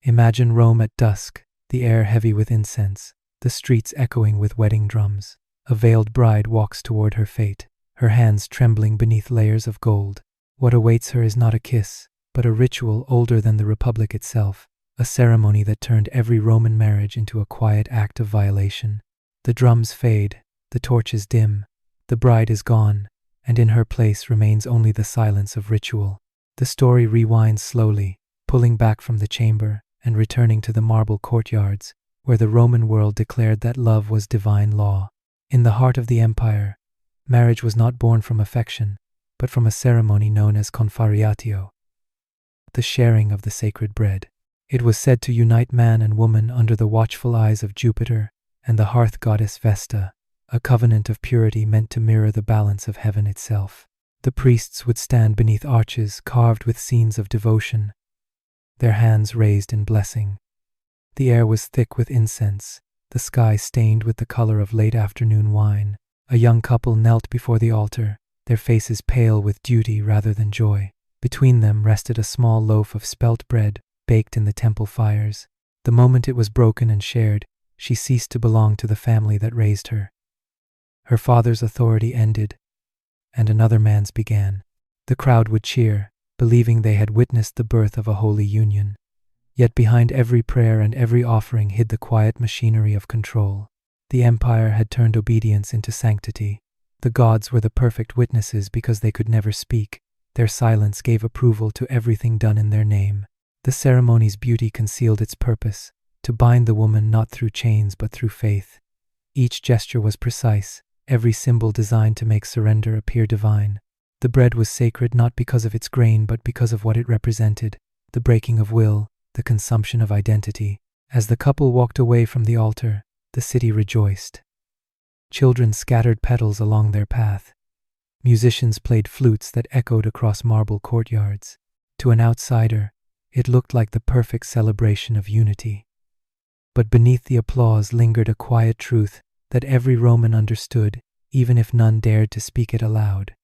Imagine Rome at dusk, the air heavy with incense, the streets echoing with wedding drums. A veiled bride walks toward her fate, her hands trembling beneath layers of gold. What awaits her is not a kiss, but a ritual older than the Republic itself, a ceremony that turned every Roman marriage into a quiet act of violation. The drums fade, the torches dim, the bride is gone, and in her place remains only the silence of ritual. The story rewinds slowly, pulling back from the chamber and returning to the marble courtyards, where the Roman world declared that love was divine law. In the heart of the empire, marriage was not born from affection, but from a ceremony known as confariatio, the sharing of the sacred bread. It was said to unite man and woman under the watchful eyes of Jupiter and the hearth goddess Vesta, a covenant of purity meant to mirror the balance of heaven itself. The priests would stand beneath arches carved with scenes of devotion, their hands raised in blessing. The air was thick with incense, the sky stained with the color of late afternoon wine. A young couple knelt before the altar, their faces pale with duty rather than joy. Between them rested a small loaf of spelt bread, baked in the temple fires. The moment it was broken and shared, she ceased to belong to the family that raised her. Her father's authority ended, and another man's began. The crowd would cheer, believing they had witnessed the birth of a holy union. Yet behind every prayer and every offering hid the quiet machinery of control. The empire had turned obedience into sanctity. The gods were the perfect witnesses because they could never speak. Their silence gave approval to everything done in their name. The ceremony's beauty concealed its purpose, to bind the woman not through chains but through faith. Each gesture was precise, every symbol designed to make surrender appear divine. The bread was sacred not because of its grain but because of what it represented, the breaking of will, the consumption of identity. As the couple walked away from the altar, the city rejoiced. Children scattered petals along their path. Musicians played flutes that echoed across marble courtyards. To an outsider, it looked like the perfect celebration of unity. But beneath the applause lingered a quiet truth that every Roman understood, even if none dared to speak it aloud.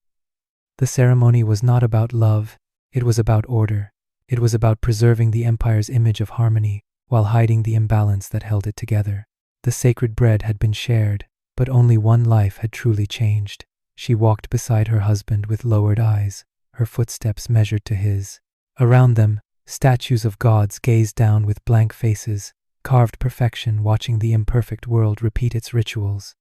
The ceremony was not about love, it was about order. It was about preserving the empire's image of harmony while hiding the imbalance that held it together. The sacred bread had been shared, but only one life had truly changed. She walked beside her husband with lowered eyes, her footsteps measured to his. Around them, statues of gods gazed down with blank faces, carved perfection watching the imperfect world repeat its rituals.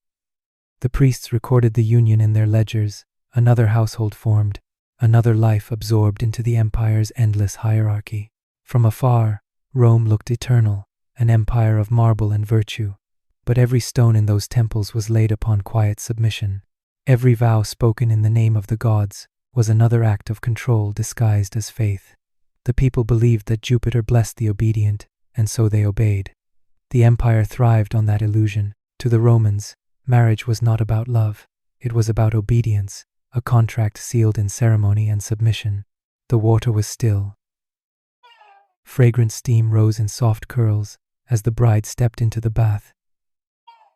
The priests recorded the union in their ledgers, another household formed, another life absorbed into the empire's endless hierarchy. From afar, Rome looked eternal, an empire of marble and virtue. But every stone in those temples was laid upon quiet submission. Every vow spoken in the name of the gods was another act of control disguised as faith. The people believed that Jupiter blessed the obedient, and so they obeyed. The empire thrived on that illusion. To the Romans, marriage was not about love, it was about obedience, a contract sealed in ceremony and submission. The water was still. Fragrant steam rose in soft curls as the bride stepped into the bath.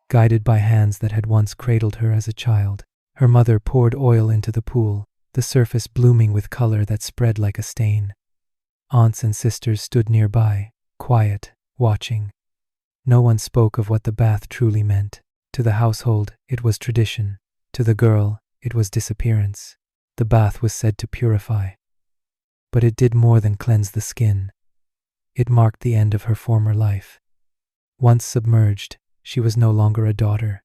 Guided by hands that had once cradled her as a child, her mother poured oil into the pool, the surface blooming with color that spread like a stain. Aunts and sisters stood nearby, quiet, watching. No one spoke of what the bath truly meant. To the household, it was tradition. To the girl, it was disappearance. The bath was said to purify. But it did more than cleanse the skin. It marked the end of her former life. Once submerged, she was no longer a daughter.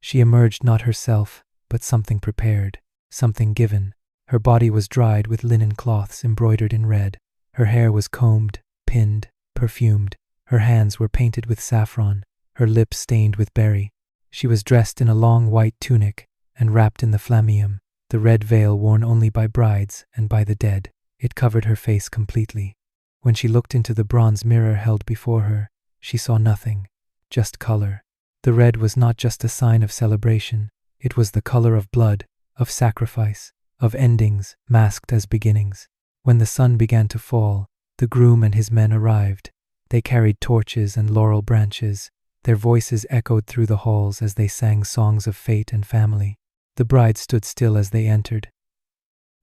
She emerged not herself, but something prepared, something given. Her body was dried with linen cloths embroidered in red. Her hair was combed, pinned, perfumed. Her hands were painted with saffron, her lips stained with berry. She was dressed in a long white tunic and wrapped in the flammeum, the red veil worn only by brides and by the dead. It covered her face completely. When she looked into the bronze mirror held before her, she saw nothing, just color. The red was not just a sign of celebration, it was the color of blood, of sacrifice, of endings masked as beginnings. When the sun began to fall, the groom and his men arrived. They carried torches and laurel branches. Their voices echoed through the halls as they sang songs of fate and family. The bride stood still as they entered,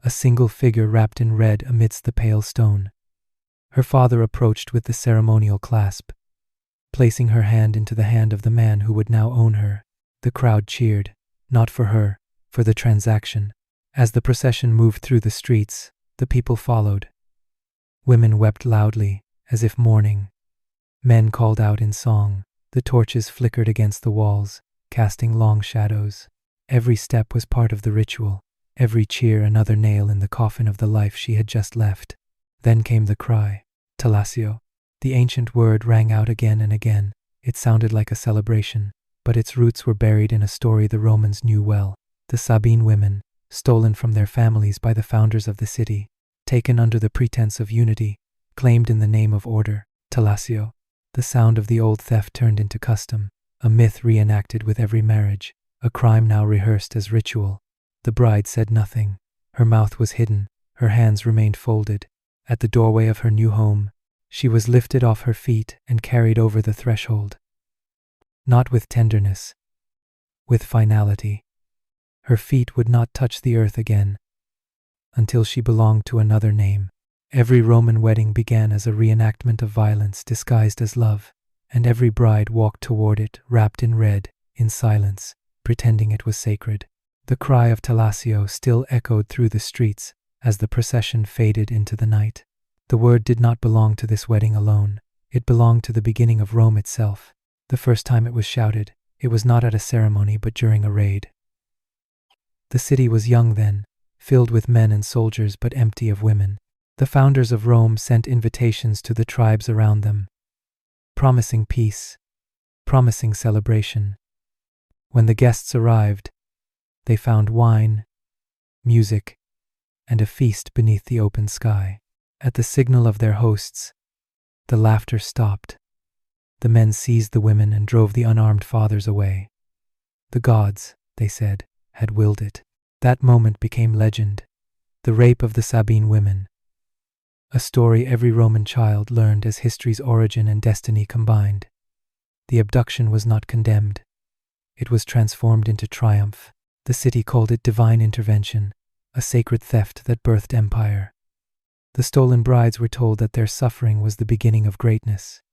a single figure wrapped in red amidst the pale stone. Her father approached with the ceremonial clasp, placing her hand into the hand of the man who would now own her. The crowd cheered, not for her, for the transaction. As the procession moved through the streets, the people followed. Women wept loudly, as if mourning. Men called out in song. The torches flickered against the walls, casting long shadows. Every step was part of the ritual, every cheer another nail in the coffin of the life she had just left. Then came the cry, Talassio. The ancient word rang out again and again. It sounded like a celebration, but its roots were buried in a story the Romans knew well. The Sabine women, stolen from their families by the founders of the city, taken under the pretense of unity, claimed in the name of order, Talassio. The sound of the old theft turned into custom, a myth reenacted with every marriage, a crime now rehearsed as ritual. The bride said nothing. Her mouth was hidden, her hands remained folded. At the doorway of her new home, she was lifted off her feet and carried over the threshold. Not with tenderness, with finality. Her feet would not touch the earth again until she belonged to another name. Every Roman wedding began as a reenactment of violence disguised as love, and every bride walked toward it wrapped in red, in silence, pretending it was sacred. The cry of Talassio still echoed through the streets as the procession faded into the night. The word did not belong to this wedding alone. It belonged to the beginning of Rome itself. The first time it was shouted, it was not at a ceremony but during a raid. The city was young then, filled with men and soldiers but empty of women. The founders of Rome sent invitations to the tribes around them, promising peace, promising celebration. When the guests arrived, they found wine, music, and a feast beneath the open sky. At the signal of their hosts, the laughter stopped. The men seized the women and drove the unarmed fathers away. The gods, they said, had willed it. That moment became legend, the rape of the Sabine women. A story every Roman child learned as history's origin and destiny combined. The abduction was not condemned. It was transformed into triumph. The city called it divine intervention, a sacred theft that birthed empire. The stolen brides were told that their suffering was the beginning of greatness.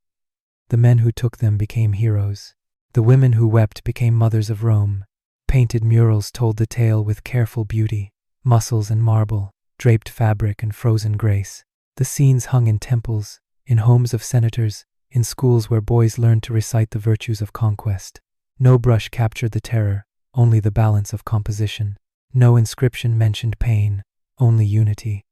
The men who took them became heroes. The women who wept became mothers of Rome. Painted murals told the tale with careful beauty, muscles and marble, draped fabric and frozen grace. The scenes hung in temples, in homes of senators, in schools where boys learned to recite the virtues of conquest. No brush captured the terror, only the balance of composition. No inscription mentioned pain, only unity.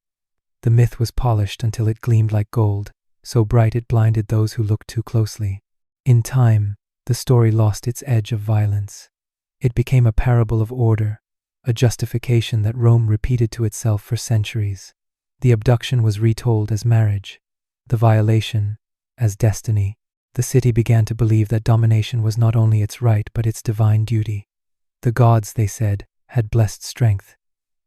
The myth was polished until it gleamed like gold, so bright it blinded those who looked too closely. In time, the story lost its edge of violence. It became a parable of order, a justification that Rome repeated to itself for centuries. The abduction was retold as marriage, the violation as destiny. The city began to believe that domination was not only its right but its divine duty. The gods, they said, had blessed strength.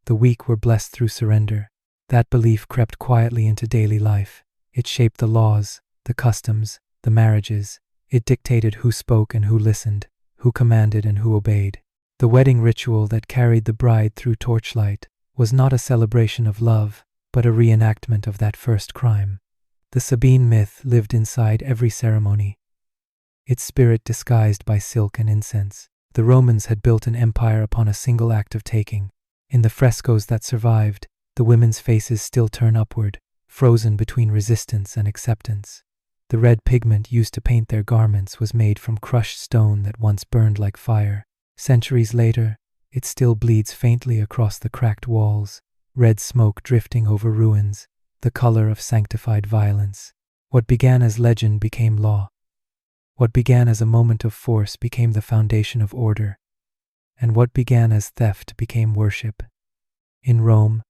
The weak were blessed through surrender. That belief crept quietly into daily life. It shaped the laws, the customs, the marriages. It dictated who spoke and who listened, who commanded and who obeyed. The wedding ritual that carried the bride through torchlight was not a celebration of love, but a reenactment of that first crime. The Sabine myth lived inside every ceremony, its spirit disguised by silk and incense. The Romans had built an empire upon a single act of taking. In the frescoes that survived, the women's faces still turn upward, frozen between resistance and acceptance. The red pigment used to paint their garments was made from crushed stone that once burned like fire. Centuries later, it still bleeds faintly across the cracked walls, red smoke drifting over ruins, the color of sanctified violence. What began as legend became law. What began as a moment of force became the foundation of order. And what began as theft became worship. In Rome,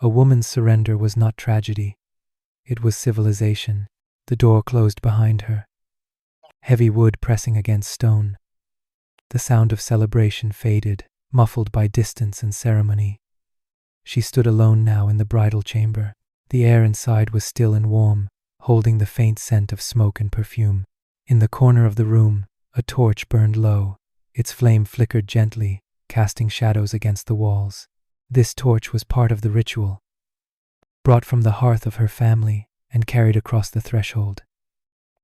a woman's surrender was not tragedy. It was civilization. The door closed behind her, heavy wood pressing against stone. The sound of celebration faded, muffled by distance and ceremony. She stood alone now in the bridal chamber. The air inside was still and warm, holding the faint scent of smoke and perfume. In the corner of the room, a torch burned low. Its flame flickered gently, casting shadows against the walls. This torch was part of the ritual, brought from the hearth of her family, and carried across the threshold.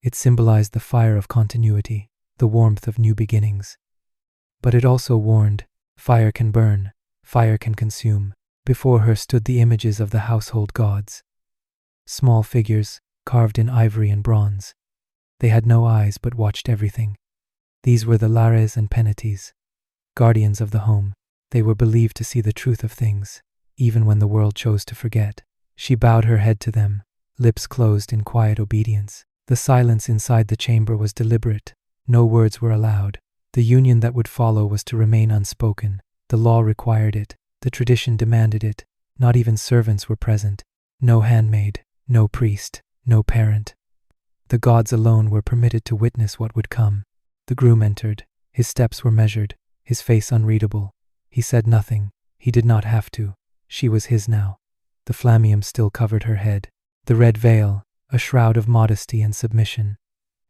It symbolized the fire of continuity, the warmth of new beginnings. But it also warned, fire can burn, fire can consume. Before her stood the images of the household gods. Small figures, carved in ivory and bronze. They had no eyes but watched everything. These were the lares and penates, guardians of the home. They were believed to see the truth of things, even when the world chose to forget. She bowed her head to them, lips closed in quiet obedience. The silence inside the chamber was deliberate. No words were allowed. The union that would follow was to remain unspoken. The law required it. The tradition demanded it. Not even servants were present. No handmaid, no priest, no parent. The gods alone were permitted to witness what would come. The groom entered. His steps were measured, his face unreadable. He said nothing. He did not have to. She was his now. The flammeum still covered her head. The red veil, a shroud of modesty and submission.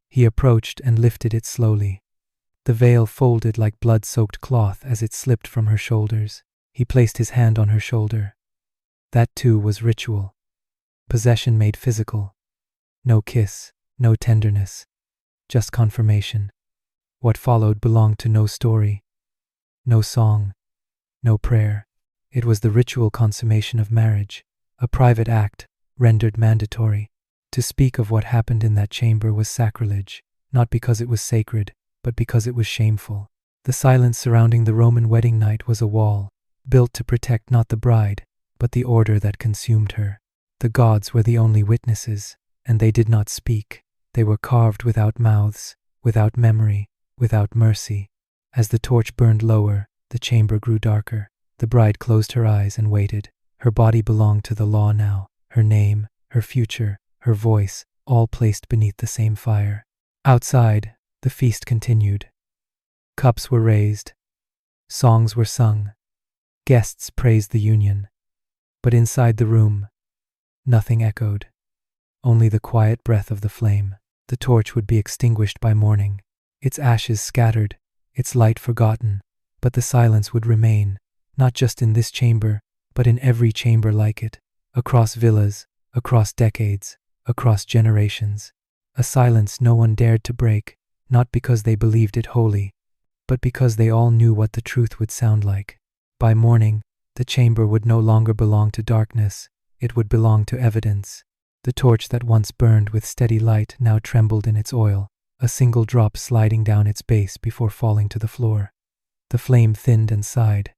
He approached and lifted it slowly. The veil folded like blood-soaked cloth as it slipped from her shoulders. He placed his hand on her shoulder. That too was ritual. Possession made physical. No kiss, no tenderness. Just confirmation. What followed belonged to no story. No song. No prayer. It was the ritual consummation of marriage. A private act, rendered mandatory. To speak of what happened in that chamber was sacrilege, not because it was sacred, but because it was shameful. The silence surrounding the Roman wedding night was a wall, built to protect not the bride, but the order that consumed her. The gods were the only witnesses, and they did not speak. They were carved without mouths, without memory, without mercy. As the torch burned lower, the chamber grew darker. The bride closed her eyes and waited. Her body belonged to the law now. Her name, her future, her voice, all placed beneath the same fire. Outside, the feast continued. Cups were raised. Songs were sung. Guests praised the union. But inside the room, nothing echoed. Only the quiet breath of the flame. The torch would be extinguished by morning, its ashes scattered, its light forgotten, but the silence would remain, not just in this chamber, but in every chamber like it, across villas, across decades, across generations. A silence no one dared to break, not because they believed it holy, but because they all knew what the truth would sound like. By morning, the chamber would no longer belong to darkness, it would belong to evidence. The torch that once burned with steady light now trembled in its oil, a single drop sliding down its base before falling to the floor. The flame thinned and sighed,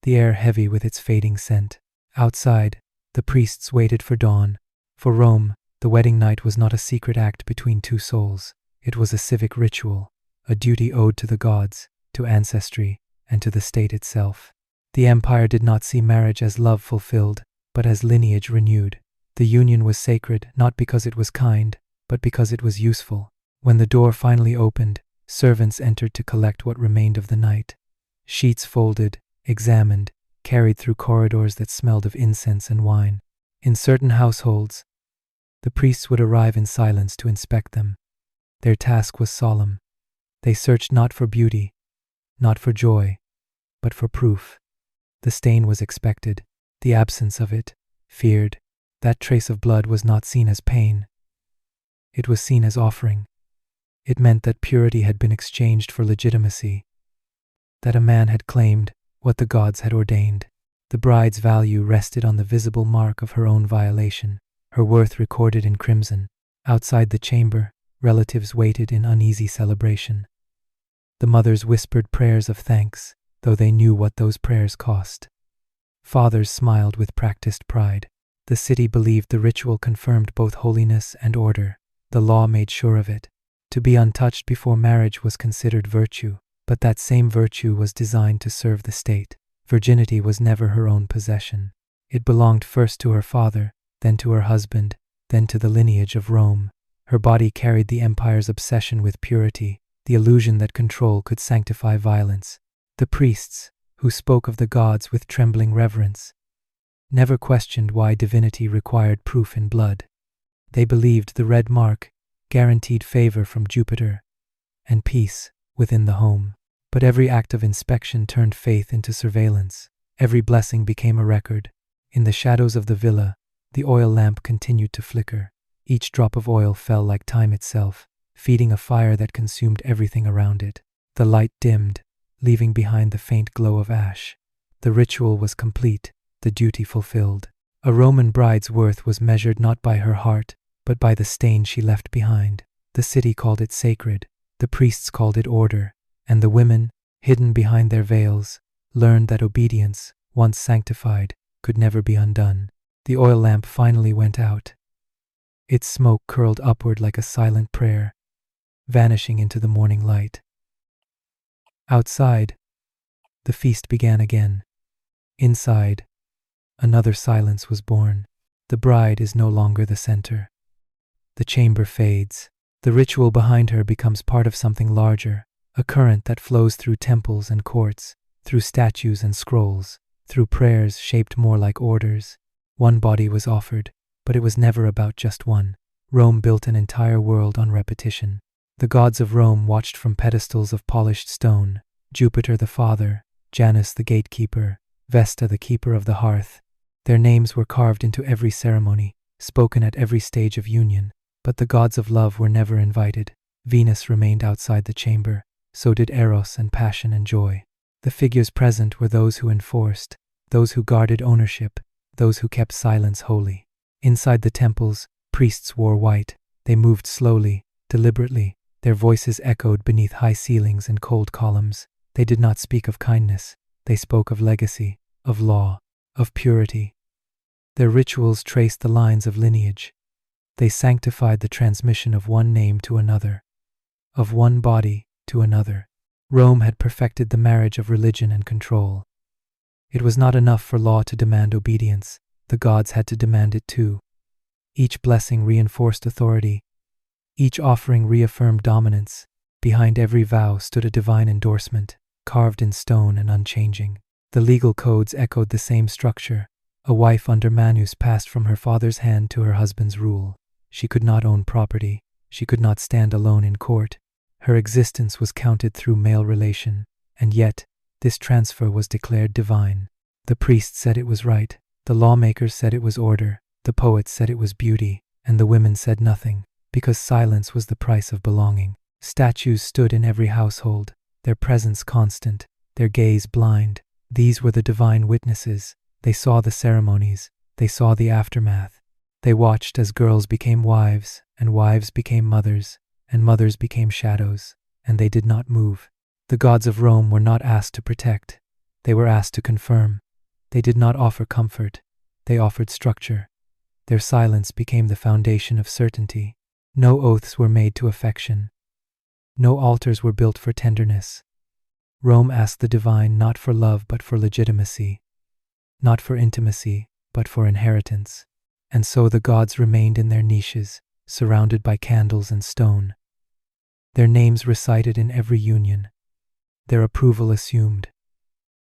the air heavy with its fading scent. Outside, the priests waited for dawn. For Rome, the wedding night was not a secret act between two souls. It was a civic ritual, a duty owed to the gods, to ancestry, and to the state itself. The empire did not see marriage as love fulfilled, but as lineage renewed. The union was sacred not because it was kind, but because it was useful. When the door finally opened, servants entered to collect what remained of the night. Sheets folded, examined, carried through corridors that smelled of incense and wine. In certain households, the priests would arrive in silence to inspect them. Their task was solemn. They searched not for beauty, not for joy, but for proof. The stain was expected, the absence of it, feared. That trace of blood was not seen as pain. It was seen as offering. It meant that purity had been exchanged for legitimacy, that a man had claimed what the gods had ordained. The bride's value rested on the visible mark of her own violation, her worth recorded in crimson. Outside the chamber, relatives waited in uneasy celebration. The mothers whispered prayers of thanks, though they knew what those prayers cost. Fathers smiled with practiced pride. The city believed the ritual confirmed both holiness and order. The law made sure of it. To be untouched before marriage was considered virtue, but that same virtue was designed to serve the state. Virginity was never her own possession. It belonged first to her father, then to her husband, then to the lineage of Rome. Her body carried the empire's obsession with purity, the illusion that control could sanctify violence. The priests, who spoke of the gods with trembling reverence, never questioned why divinity required proof in blood. They believed the red mark guaranteed favor from Jupiter and peace within the home. But every act of inspection turned faith into surveillance. Every blessing became a record. In the shadows of the villa, the oil lamp continued to flicker. Each drop of oil fell like time itself, feeding a fire that consumed everything around it. The light dimmed, leaving behind the faint glow of ash. The ritual was complete, the duty fulfilled. A Roman bride's worth was measured not by her heart, but by the stain she left behind. The city called it sacred, the priests called it order, and the women, hidden behind their veils, learned that obedience, once sanctified, could never be undone. The oil lamp finally went out. Its smoke curled upward like a silent prayer, vanishing into the morning light. Outside, the feast began again. Inside, another silence was born. The bride is no longer the center. The chamber fades. The ritual behind her becomes part of something larger, a current that flows through temples and courts, through statues and scrolls, through prayers shaped more like orders. One body was offered, but it was never about just one. Rome built an entire world on repetition. The gods of Rome watched from pedestals of polished stone: Jupiter the father, Janus the gatekeeper, Vesta the keeper of the hearth. Their names were carved into every ceremony, spoken at every stage of union. But the gods of love were never invited. Venus remained outside the chamber, so did Eros and passion and joy. The figures present were those who enforced, those who guarded ownership, those who kept silence holy. Inside the temples, priests wore white. They moved slowly, deliberately. Their voices echoed beneath high ceilings and cold columns. They did not speak of kindness. They spoke of legacy, of law, of purity. Their rituals traced the lines of lineage. They sanctified the transmission of one name to another, of one body to another. Rome had perfected the marriage of religion and control. It was not enough for law to demand obedience. The gods had to demand it too. Each blessing reinforced authority. Each offering reaffirmed dominance. Behind every vow stood a divine endorsement, carved in stone and unchanging. The legal codes echoed the same structure. A wife under Manus passed from her father's hand to her husband's rule. She could not own property. She could not stand alone in court. Her existence was counted through male relation, and yet, this transfer was declared divine. The priests said it was right. The lawmakers said it was order. The poets said it was beauty, and the women said nothing, because silence was the price of belonging. Statues stood in every household, their presence constant, their gaze blind. These were the divine witnesses. They saw the ceremonies. They saw the aftermath. They watched as girls became wives, and wives became mothers, and mothers became shadows, and they did not move. The gods of Rome were not asked to protect. They were asked to confirm. They did not offer comfort. They offered structure. Their silence became the foundation of certainty. No oaths were made to affection. No altars were built for tenderness. Rome asked the divine not for love but for legitimacy, not for intimacy but for inheritance. And so the gods remained in their niches, surrounded by candles and stone. Their names recited in every union. Their approval assumed.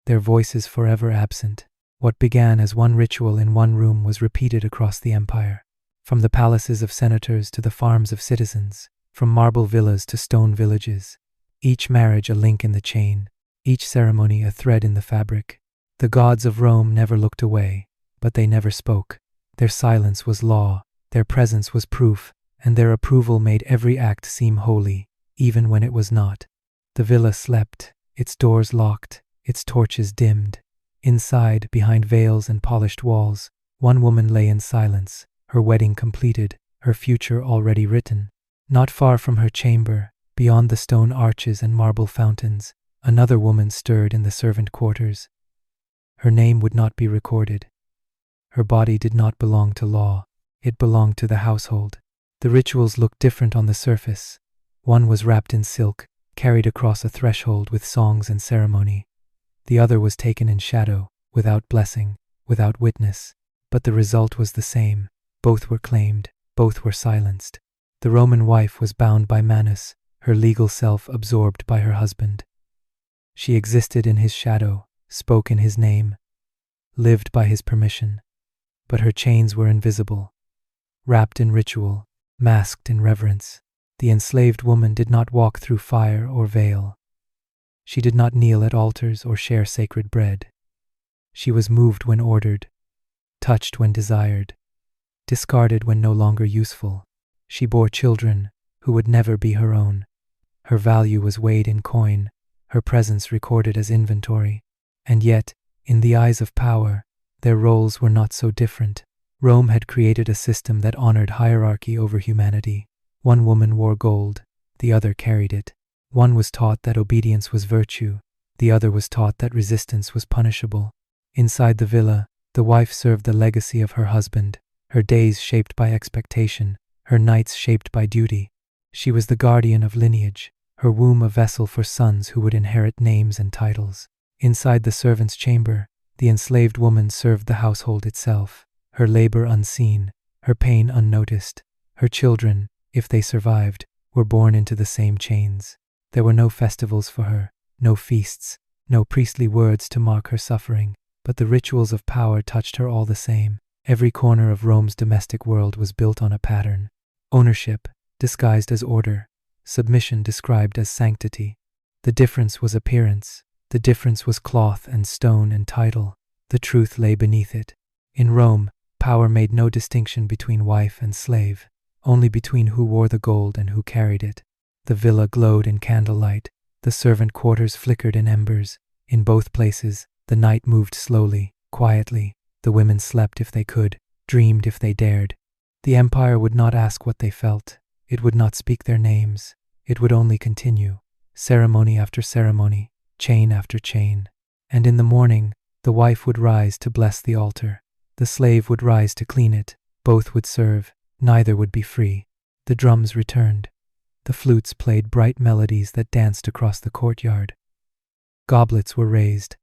Their voices forever absent. What began as one ritual in one room was repeated across the empire. From the palaces of senators to the farms of citizens, from marble villas to stone villages. Each marriage a link in the chain, each ceremony a thread in the fabric. The gods of Rome never looked away, but they never spoke. Their silence was law, their presence was proof, and their approval made every act seem holy, even when it was not. The villa slept, its doors locked, its torches dimmed. Inside, behind veils and polished walls, one woman lay in silence, her wedding completed, her future already written. Not far from her chamber, beyond the stone arches and marble fountains, another woman stirred in the servant quarters. Her name would not be recorded. Her body did not belong to law, it belonged to the household. The rituals looked different on the surface. One was wrapped in silk, carried across a threshold with songs and ceremony. The other was taken in shadow, without blessing, without witness. But the result was the same. Both were claimed, both were silenced. The Roman wife was bound by Manus, her legal self absorbed by her husband. She existed in his shadow, spoke in his name, lived by his permission. But her chains were invisible, wrapped in ritual, masked in reverence. The enslaved woman did not walk through fire or veil. She did not kneel at altars or share sacred bread. She was moved when ordered, touched when desired, discarded when no longer useful. She bore children who would never be her own. Her value was weighed in coin, her presence recorded as inventory. And yet, in the eyes of power, their roles were not so different. Rome had created a system that honored hierarchy over humanity. One woman wore gold, the other carried it. One was taught that obedience was virtue, the other was taught that resistance was punishable. Inside the villa, the wife served the legacy of her husband, her days shaped by expectation, her nights shaped by duty. She was the guardian of lineage, her womb a vessel for sons who would inherit names and titles. Inside the servant's chamber, the enslaved woman served the household itself, her labor unseen, her pain unnoticed. Her children, if they survived, were born into the same chains. There were no festivals for her, no feasts, no priestly words to mark her suffering, but the rituals of power touched her all the same. Every corner of Rome's domestic world was built on a pattern. Ownership, disguised as order, submission described as sanctity. The difference was appearance, the difference was cloth and stone and title. The truth lay beneath it. In Rome, power made no distinction between wife and slave, only between who wore the gold and who carried it. The villa glowed in candlelight, the servant quarters flickered in embers. In both places, the night moved slowly, quietly. The women slept if they could, dreamed if they dared. The empire would not ask what they felt. It would not speak their names. It would only continue, ceremony after ceremony, chain after chain. And in the morning, the wife would rise to bless the altar. The slave would rise to clean it. Both would serve. Neither would be free. The drums returned. The flutes played bright melodies that danced across the courtyard. Goblets were raised.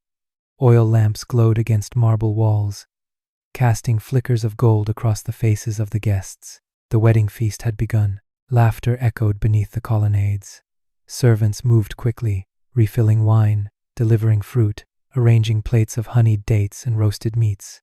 Oil lamps glowed against marble walls, casting flickers of gold across the faces of the guests. The wedding feast had begun. Laughter echoed beneath the colonnades. Servants moved quickly, refilling wine, delivering fruit, arranging plates of honeyed dates and roasted meats.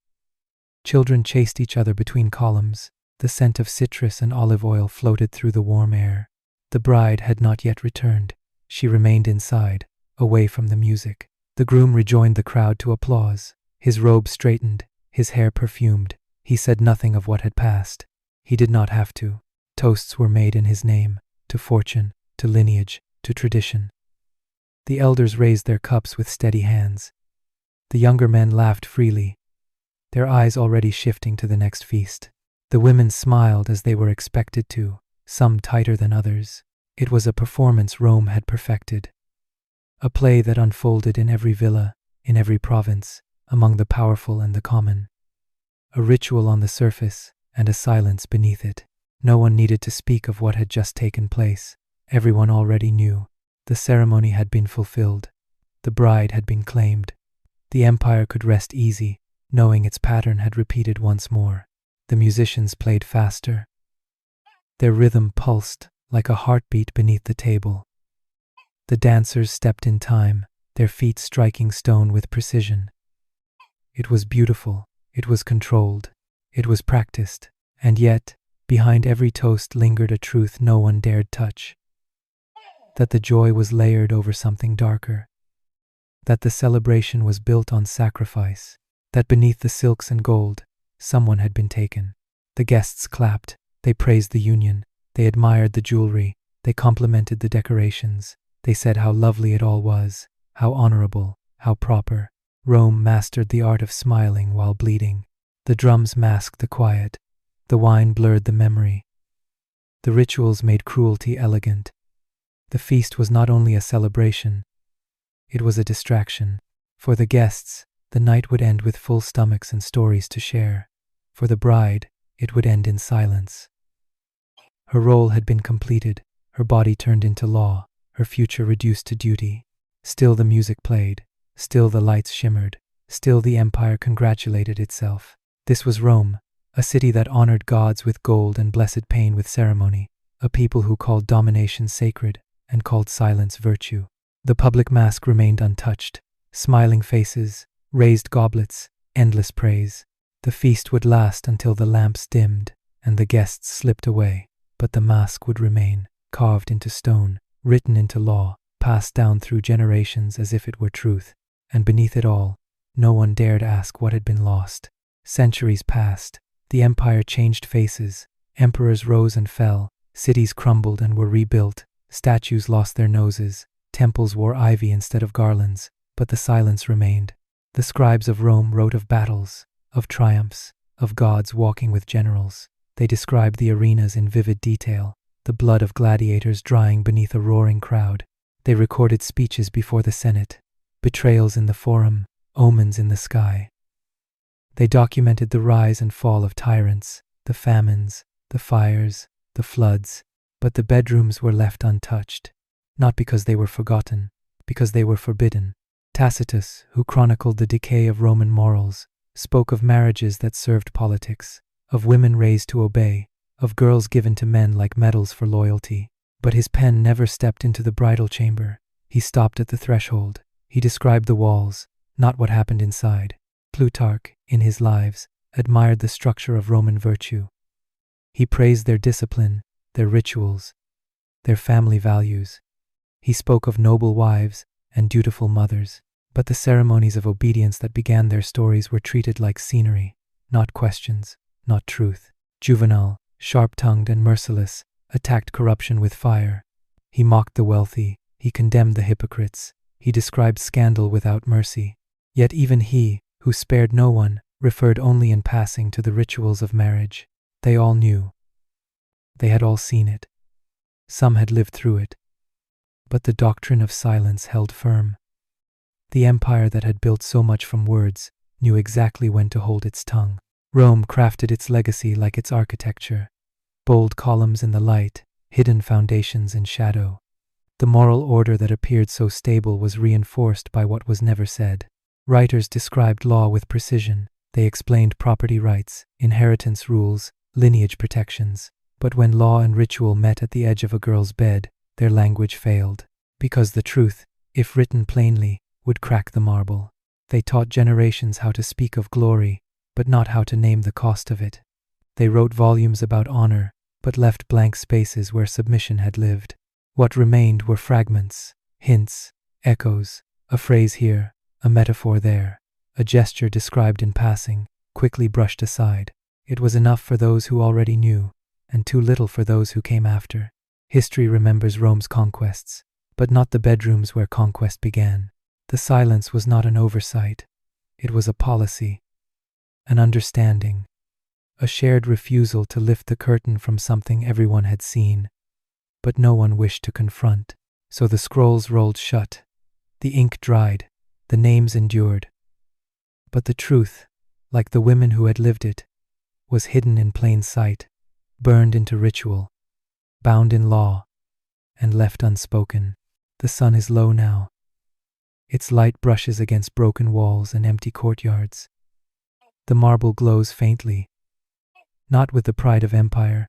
Children chased each other between columns. The scent of citrus and olive oil floated through the warm air. The bride had not yet returned. She remained inside, away from the music. The groom rejoined the crowd to applause. His robe straightened, his hair perfumed. He said nothing of what had passed. He did not have to. Toasts were made in his name, to fortune, to lineage, to tradition. The elders raised their cups with steady hands. The younger men laughed freely, their eyes already shifting to the next feast. The women smiled as they were expected to, some tighter than others. It was a performance Rome had perfected. A play that unfolded in every villa, in every province, among the powerful and the common. A ritual on the surface, and a silence beneath it. No one needed to speak of what had just taken place. Everyone already knew. The ceremony had been fulfilled. The bride had been claimed. The empire could rest easy, knowing its pattern had repeated once more. The musicians played faster. Their rhythm pulsed like a heartbeat beneath the table. The dancers stepped in time, their feet striking stone with precision. It was beautiful, it was controlled, it was practiced, and yet, behind every toast lingered a truth no one dared touch. That the joy was layered over something darker. That the celebration was built on sacrifice. That beneath the silks and gold, someone had been taken. The guests clapped, they praised the union, they admired the jewelry, they complimented the decorations, they said how lovely it all was, how honorable, how proper. Rome mastered the art of smiling while bleeding. The drums masked the quiet, the wine blurred the memory. The rituals made cruelty elegant. The feast was not only a celebration, it was a distraction. For the guests, the night would end with full stomachs and stories to share. For the bride, it would end in silence. Her role had been completed, her body turned into law, her future reduced to duty. Still the music played, still the lights shimmered, still the empire congratulated itself. This was Rome, a city that honored gods with gold and blessed pain with ceremony, a people who called domination sacred and called silence virtue. The public mask remained untouched, smiling faces, raised goblets, endless praise. The feast would last until the lamps dimmed and the guests slipped away, but the mask would remain, carved into stone, written into law, passed down through generations as if it were truth. And beneath it all, no one dared ask what had been lost. Centuries passed, The empire changed faces. Emperors rose and fell. Cities crumbled and were rebuilt. Statues lost their noses. Temples wore ivy instead of garlands. But the silence remained. The scribes of Rome wrote of battles, of triumphs, of gods walking with generals. They described the arenas in vivid detail, the blood of gladiators drying beneath a roaring crowd. They recorded speeches before the Senate, betrayals in the forum, omens in the sky. They documented the rise and fall of tyrants, the famines, the fires, the floods, but the bedrooms were left untouched, not because they were forgotten, because they were forbidden. Tacitus, who chronicled the decay of Roman morals, spoke of marriages that served politics, of women raised to obey, of girls given to men like medals for loyalty. But his pen never stepped into the bridal chamber. He stopped at the threshold. He described the walls, not what happened inside. Plutarch, in his Lives, admired the structure of Roman virtue. He praised their discipline, their rituals, their family values. He spoke of noble wives and dutiful mothers. But the ceremonies of obedience that began their stories were treated like scenery, not questions, not truth. Juvenal, sharp-tongued and merciless, attacked corruption with fire. He mocked the wealthy. He condemned the hypocrites. He described scandal without mercy. Yet even he, who spared no one, referred only in passing to the rituals of marriage. They all knew. They had all seen it. Some had lived through it. But the doctrine of silence held firm. The empire that had built so much from words knew exactly when to hold its tongue. Rome crafted its legacy like its architecture. Bold columns in the light, hidden foundations in shadow. The moral order that appeared so stable was reinforced by what was never said. Writers described law with precision. They explained property rights, inheritance rules, lineage protections. But when law and ritual met at the edge of a girl's bed, their language failed. Because the truth, if written plainly, would crack the marble. They taught generations how to speak of glory, but not how to name the cost of it. They wrote volumes about honor, but left blank spaces where submission had lived. What remained were fragments, hints, echoes, a phrase here, a metaphor there, a gesture described in passing, quickly brushed aside. It was enough for those who already knew, and too little for those who came after. History remembers Rome's conquests, but not the bedrooms where conquest began. The silence was not an oversight. It was a policy, an understanding, a shared refusal to lift the curtain from something everyone had seen, but no one wished to confront. So the scrolls rolled shut, the ink dried, the names endured. But the truth, like the women who had lived it, was hidden in plain sight, burned into ritual, bound in law, and left unspoken. The sun is low now. Its light brushes against broken walls and empty courtyards. The marble glows faintly, not with the pride of empire,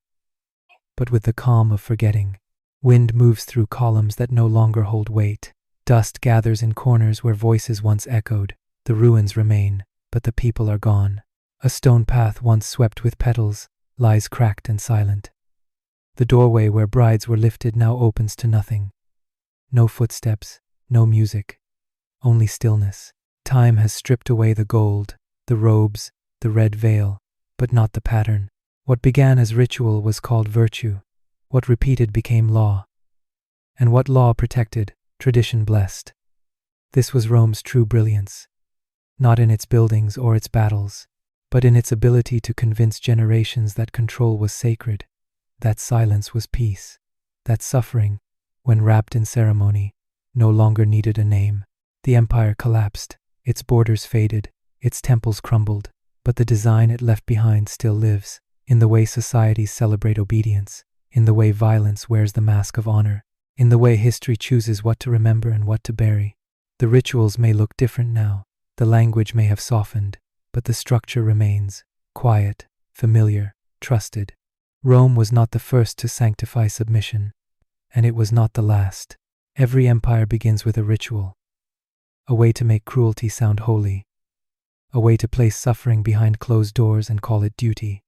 but with the calm of forgetting. Wind moves through columns that no longer hold weight. Dust gathers in corners where voices once echoed. The ruins remain, but the people are gone. A stone path once swept with petals lies cracked and silent. The doorway where brides were lifted now opens to nothing. No footsteps, no music. Only stillness. Time has stripped away the gold, the robes, the red veil, but not the pattern. What began as ritual was called virtue. What repeated became law. And what law protected, tradition blessed. This was Rome's true brilliance. Not in its buildings or its battles, but in its ability to convince generations that control was sacred, that silence was peace, that suffering, when wrapped in ceremony, no longer needed a name. The empire collapsed, its borders faded, its temples crumbled, but the design it left behind still lives, in the way societies celebrate obedience, in the way violence wears the mask of honor, in the way history chooses what to remember and what to bury. The rituals may look different now, the language may have softened, but the structure remains, quiet, familiar, trusted. Rome was not the first to sanctify submission, and it was not the last. Every empire begins with a ritual. A way to make cruelty sound holy. A way to place suffering behind closed doors and call it duty.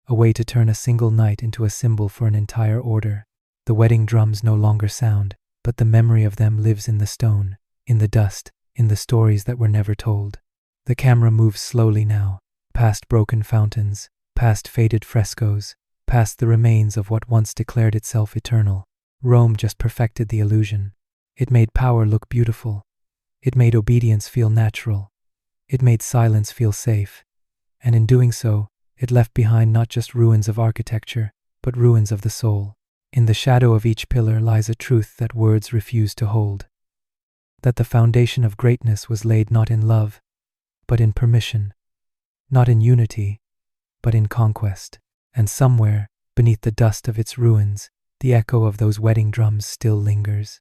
A way to turn a single night into a symbol for an entire order. The wedding drums no longer sound, but the memory of them lives in the stone, in the dust, in the stories that were never told. The camera moves slowly now, past broken fountains, past past faded frescoes, past the remains of what once declared itself eternal. Rome just perfected the illusion. It made power look beautiful. It made obedience feel natural. It made silence feel safe. And in doing so, it left behind not just ruins of architecture, but ruins of the soul. In the shadow of each pillar lies a truth that words refuse to hold. That the foundation of greatness was laid not in love, but in permission. Not in unity, but in conquest. And somewhere, beneath the dust of its ruins, the echo of those wedding drums still lingers.